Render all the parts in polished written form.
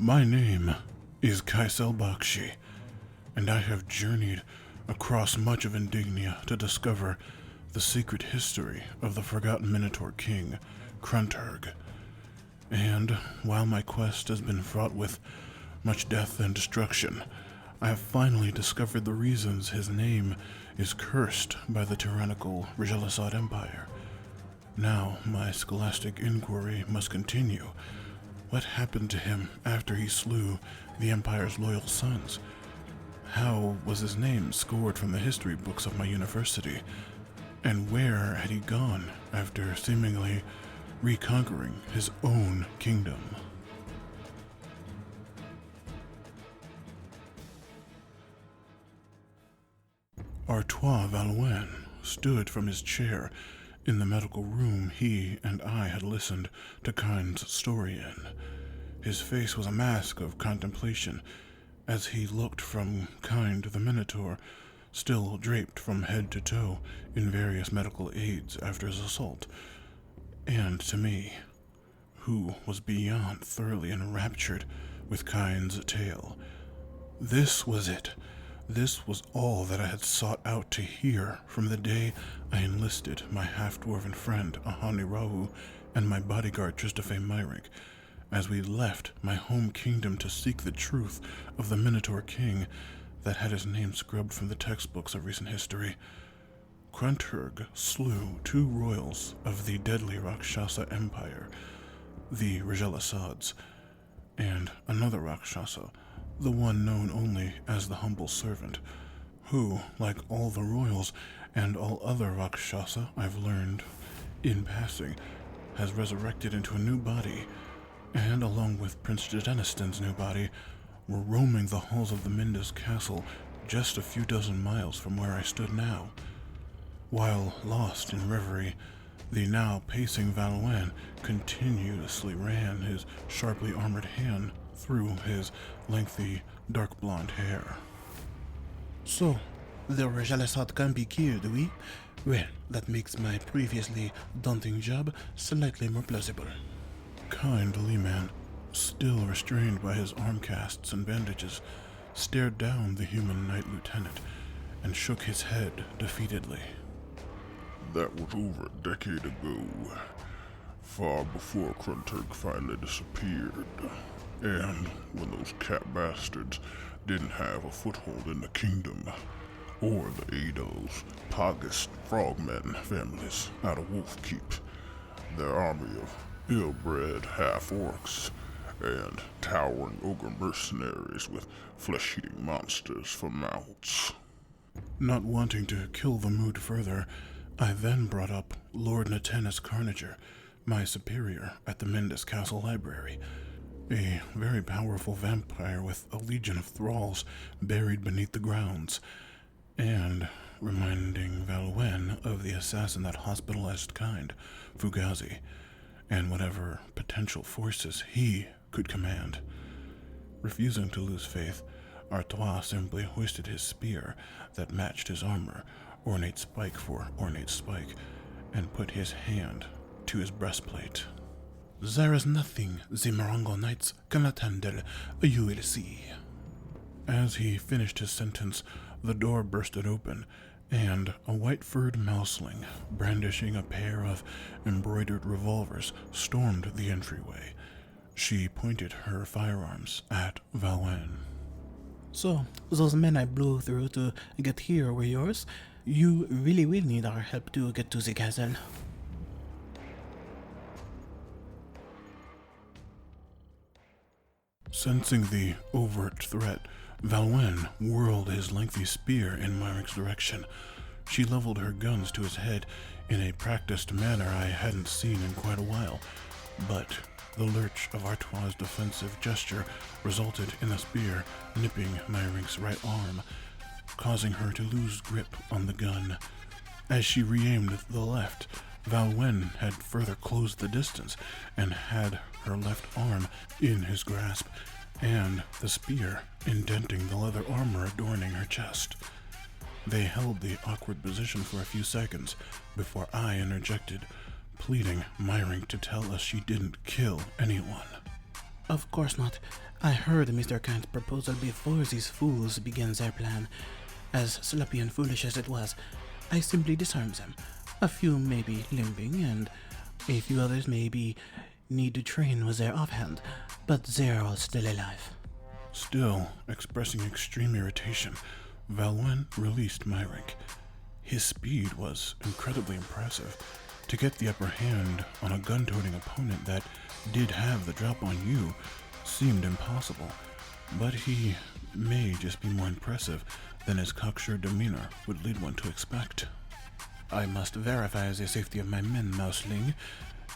My name is Kaisel Bakshi, and I have journeyed across much of Indignia to discover the secret history of the forgotten Minotaur king, Krunterg. And while my quest has been fraught with much death and destruction, I have finally discovered the reasons his name is cursed by the tyrannical Regelisod Empire. Now my scholastic inquiry must continue. What happened to him after he slew the Empire's loyal sons? How was his name scored from the history books of my university? And where had he gone after seemingly reconquering his own kingdom? Artois Valois stood from his chair in the medical room he and I had listened to Kind's story in. His face was a mask of contemplation as he looked from Kind the Minotaur, still draped from head to toe in various medical aids after his assault, and to me, who was beyond thoroughly enraptured with Kind's tale. This was it. This was all that I had sought out to hear from the day I enlisted my half-dwarven friend Ahani Rahu and my bodyguard Tristophe Myrink, as we left my home kingdom to seek the truth of the Minotaur king that had his name scrubbed from the textbooks of recent history. Krunterg slew 2 royals of the deadly Rakshasa Empire, the Regelisods, and another Rakshasa, the one known only as the Humble Servant, who, like all the royals and all other Rakshasa I've learned in passing, has resurrected into a new body, and along with Prince Jadeniston's new body, were roaming the halls of the Minda's castle just a few dozen miles from where I stood now. While lost in reverie, the now pacing Valois continuously ran his sharply armored hand through his lengthy, dark blonde hair. So, the Regelisod can be killed, oui? Well, that makes my previously daunting job slightly more plausible. Kind Leman, still restrained by his arm casts and bandages, stared down the human knight lieutenant and shook his head defeatedly. That was over a decade ago, far before Krunterg finally disappeared, and when those cat bastards didn't have a foothold in the kingdom, or the aid of those Pogus frogmen families out of Wolfkeep. Their army of ill-bred half-orcs and towering ogre mercenaries with flesh-eating monsters for mounts. Not wanting to kill the mood further, I then brought up Lord Natanus Carnager, my superior at the Minda's Castle Library, a very powerful vampire with a legion of thralls buried beneath the grounds, and reminding Valois of the assassin that hospitalized Kind, Fugazi, and whatever potential forces he could command. Refusing to lose faith, Artois simply hoisted his spear that matched his armor, ornate spike for ornate spike, and put his hand to his breastplate. There is nothing the Morongo Knights cannot handle, you will see. As he finished his sentence, the door bursted open, and a white-furred mouseling, brandishing a pair of embroidered revolvers, stormed the entryway. She pointed her firearms at Valois. So, those men I blew through to get here were yours? You really will need our help to get to the castle. Sensing the overt threat, Valois whirled his lengthy spear in Myrick's direction. She leveled her guns to his head in a practiced manner I hadn't seen in quite a while, but the lurch of Artois' defensive gesture resulted in the spear nipping Myrick's right arm, causing her to lose grip on the gun. As she re-aimed the left, Valois had further closed the distance and had her left arm in his grasp, and the spear indenting the leather armor adorning her chest. They held the awkward position for a few seconds before I interjected, pleading Myrink to tell us she didn't kill anyone. Of course not. I heard Mr. Kant's proposal before these fools began their plan. As sloppy and foolish as it was, I simply disarmed them. A few may be limping, and a few others maybe need to train with their offhand, but they're all still alive. Still expressing extreme irritation, Valwen released Myrick. His speed was incredibly impressive. To get the upper hand on a gun-toting opponent that did have the drop on you seemed impossible, but he may just be more impressive than his cocksure demeanor would lead one to expect. I must verify the safety of my men, Mouseling.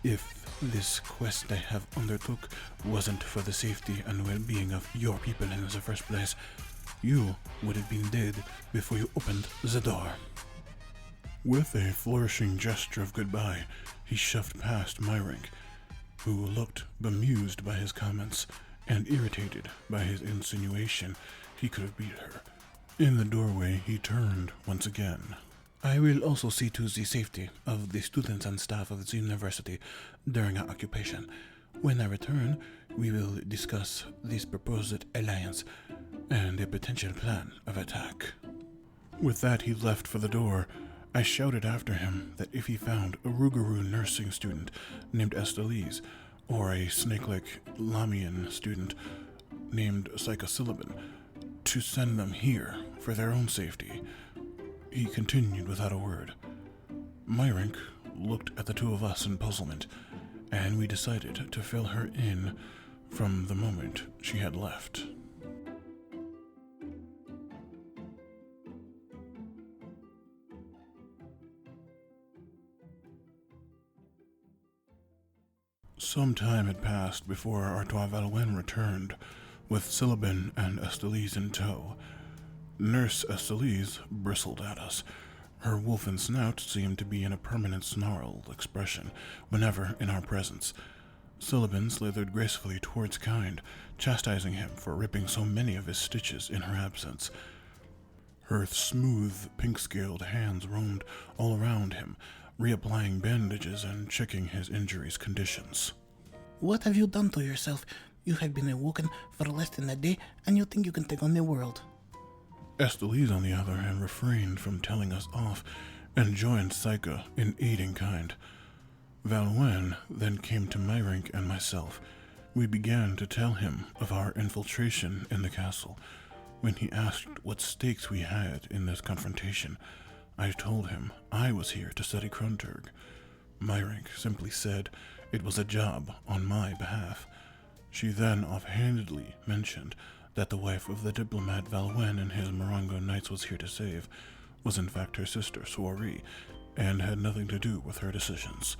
If this quest I have undertook wasn't for the safety and well-being of your people in the first place, you would have been dead before you opened the door. With a flourishing gesture of goodbye, he shoved past Myrick, who looked bemused by his comments and irritated by his insinuation he could have beat her. In the doorway, he turned once again. I will also see to the safety of the students and staff of the university during our occupation. When I return, we will discuss this proposed alliance and a potential plan of attack. With that, he left for the door. I shouted after him that if he found a Rougarou nursing student named Estelise, or a snake-like Lamian student named Psychosyllabin, to send them here for their own safety. He continued without a word. Myrick looked at the two of us in puzzlement, and we decided to fill her in from the moment she had left. Some time had passed before Artois Valwen returned, with Syllabin and Estelise in tow. Nurse Estelise bristled at us. Her wolfen snout seemed to be in a permanent snarled expression whenever in our presence. Syllabin slithered gracefully towards Kind, chastising him for ripping so many of his stitches in her absence. Her smooth, pink-scaled hands roamed all around him, reapplying bandages and checking his injuries' conditions. What have you done to yourself? You have been awoken for less than a day, and you think you can take on the world. Estelise, on the other hand, refrained from telling us off and joined Psycha in aiding Kind. Valwen then came to Myrick and myself. We began to tell him of our infiltration in the castle. When he asked what stakes we had in this confrontation, I told him I was here to study Kronturg. Myrick simply said it was a job on my behalf. She then offhandedly mentioned that the wife of the diplomat Valwen and his Morongo knights was here to save was in fact her sister Soiree, and had nothing to do with her decisions.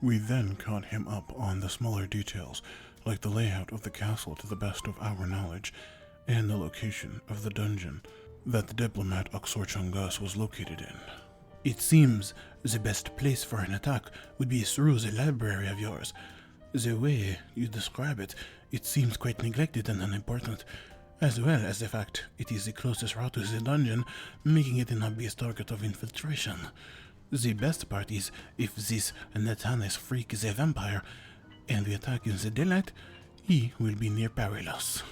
We then caught him up on the smaller details, like the layout of the castle to the best of our knowledge, and the location of the dungeon that the diplomat Oxor Chungus was located in. It seems the best place for an attack would be through the library of yours. The way you describe it, it seems quite neglected and unimportant, as well as the fact it is the closest route to the dungeon, making it an obvious target of infiltration. The best part is if this Nathanes freak is a vampire, and we attack in the daylight, he will be near perilous.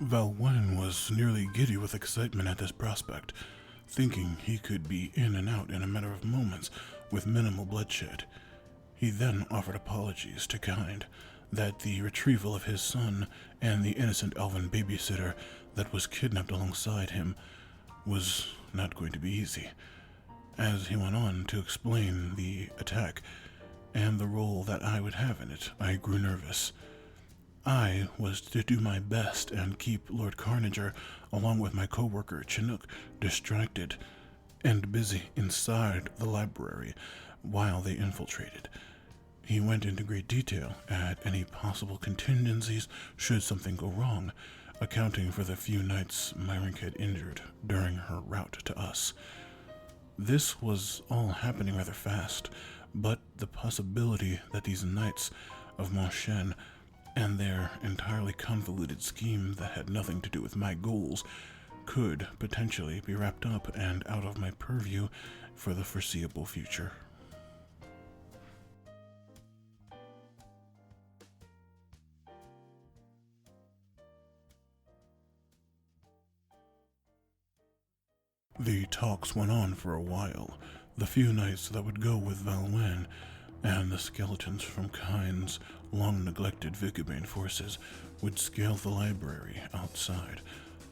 Valwen was nearly giddy with excitement at this prospect, thinking he could be in and out in a matter of moments with minimal bloodshed. He then offered apologies to Kind that the retrieval of his son and the innocent elven babysitter that was kidnapped alongside him was not going to be easy. As he went on to explain the attack and the role that I would have in it, I grew nervous. I was to do my best and keep Lord Carnager, along with my co-worker Chinook, distracted and busy inside the library while they infiltrated. He went into great detail at any possible contingencies should something go wrong, accounting for the few knights Myrick had injured during her route to us. This was all happening rather fast, but the possibility that these knights of Montchain and their entirely convoluted scheme that had nothing to do with my goals could potentially be wrapped up and out of my purview for the foreseeable future. The talks went on for a while, the few nights that would go with Valwen, and the skeletons from Kyne's long-neglected Vigabane forces would scale the library outside,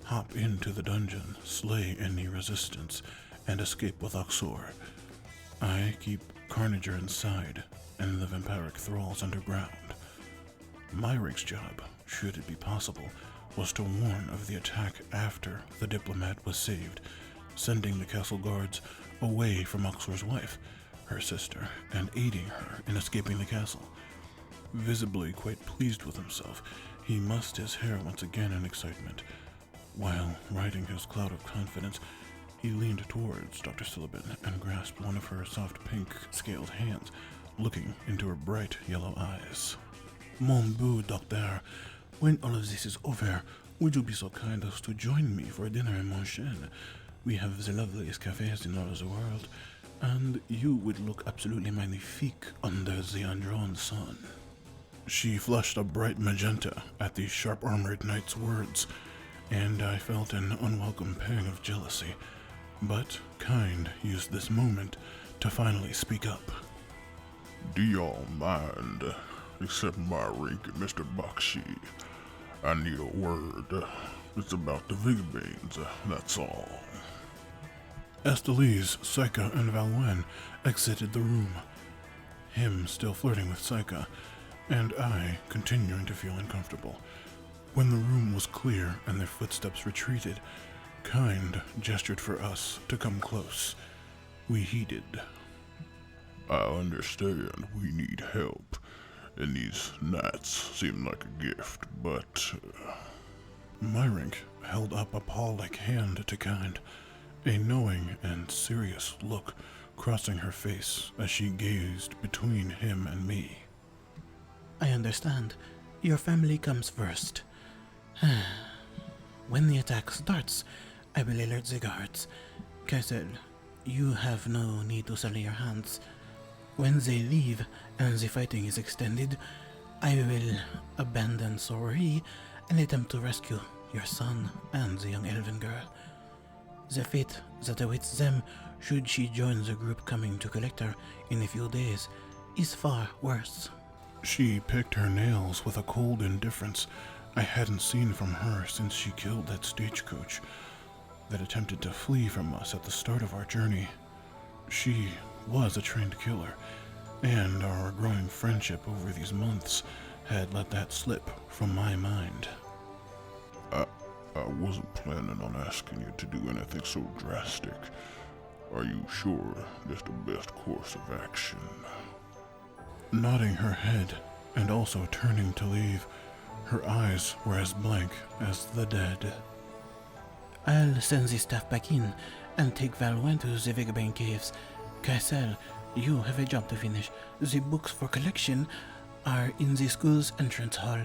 hop into the dungeon, slay any resistance, and escape with Oxor. I keep Carnager inside, and the vampiric thralls underground. Myrick's job, should it be possible, was to warn of the attack after the diplomat was saved, sending the castle guards away from Oxor's wife, her sister, and aiding her in escaping the castle. Visibly quite pleased with himself, he mussed his hair once again in excitement. While riding his cloud of confidence, he leaned towards Dr. Silliban and grasped one of her soft pink scaled hands, looking into her bright yellow eyes. Mon beau docteur, when all of this is over, would you be so kind as to join me for dinner in Montchain? We have the loveliest cafes in all the world, and you would look absolutely magnifique under the undrawn sun. She flushed a bright magenta at the sharp-armored knight's words, and I felt an unwelcome pang of jealousy. But Kind used this moment to finally speak up. Do y'all mind? Except my rank and Mr. Bakshi. I need a word. It's about the Vigabanes, that's all. Estelise, Saika, and Valwen exited the room, him still flirting with Saika, and I continuing to feel uncomfortable. When the room was clear and their footsteps retreated, Kind gestured for us to come close. We heeded. I understand we need help, and these nights seem like a gift, but... Myrink held up a paw-like hand to Kind, a knowing and serious look crossing her face as she gazed between him and me. I understand. Your family comes first. When the attack starts, I will alert the guards. Kessel, you have no need to sully your hands. When they leave and the fighting is extended, I will abandon Sori and attempt to rescue your son and the young elven girl. The fate that awaits them should she join the group coming to collect her in a few days is far worse. She picked her nails with a cold indifference I hadn't seen from her since she killed that stagecoach that attempted to flee from us at the start of our journey. She was a trained killer, and our growing friendship over these months had let that slip from my mind. I wasn't planning on asking you to do anything so drastic. Are you sure this the best course of action? Nodding her head and also turning to leave, her eyes were as blank as the dead. I'll send the staff back in and take Valwen to the Vigabane caves. Kaisel, you have a job to finish. The books for collection are in the school's entrance hall.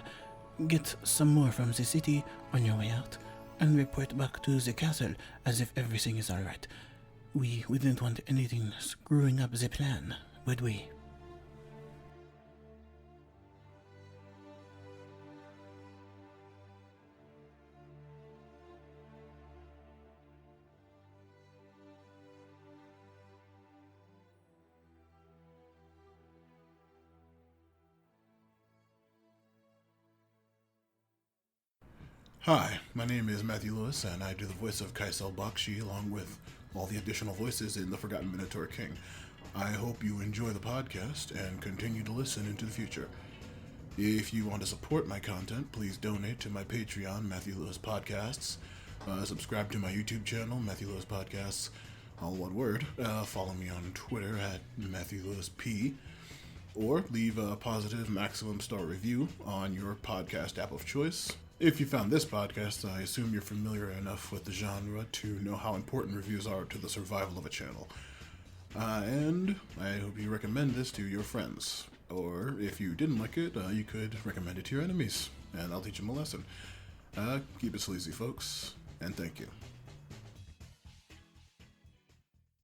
Get some more from the city on your way out, and report back to the castle as if everything is alright. We wouldn't want anything screwing up the plan, would we? Hi, my name is Matthew Lewis, and I do the voice of Kaisel Bakshi along with all the additional voices in The Forgotten Minotaur King. I hope you enjoy the podcast and continue to listen into the future. If you want to support my content, please donate to my Patreon, Matthew Lewis Podcasts. Subscribe to my YouTube channel, Matthew Lewis Podcasts, all one word. Follow me on Twitter at Matthew Lewis P. Or leave a positive maximum star review on your podcast app of choice. If you found this podcast, I assume you're familiar enough with the genre to know how important reviews are to the survival of a channel. And I hope you recommend this to your friends. Or if you didn't like it, you could recommend it to your enemies, and I'll teach them a lesson. Keep it sleazy, folks, and thank you.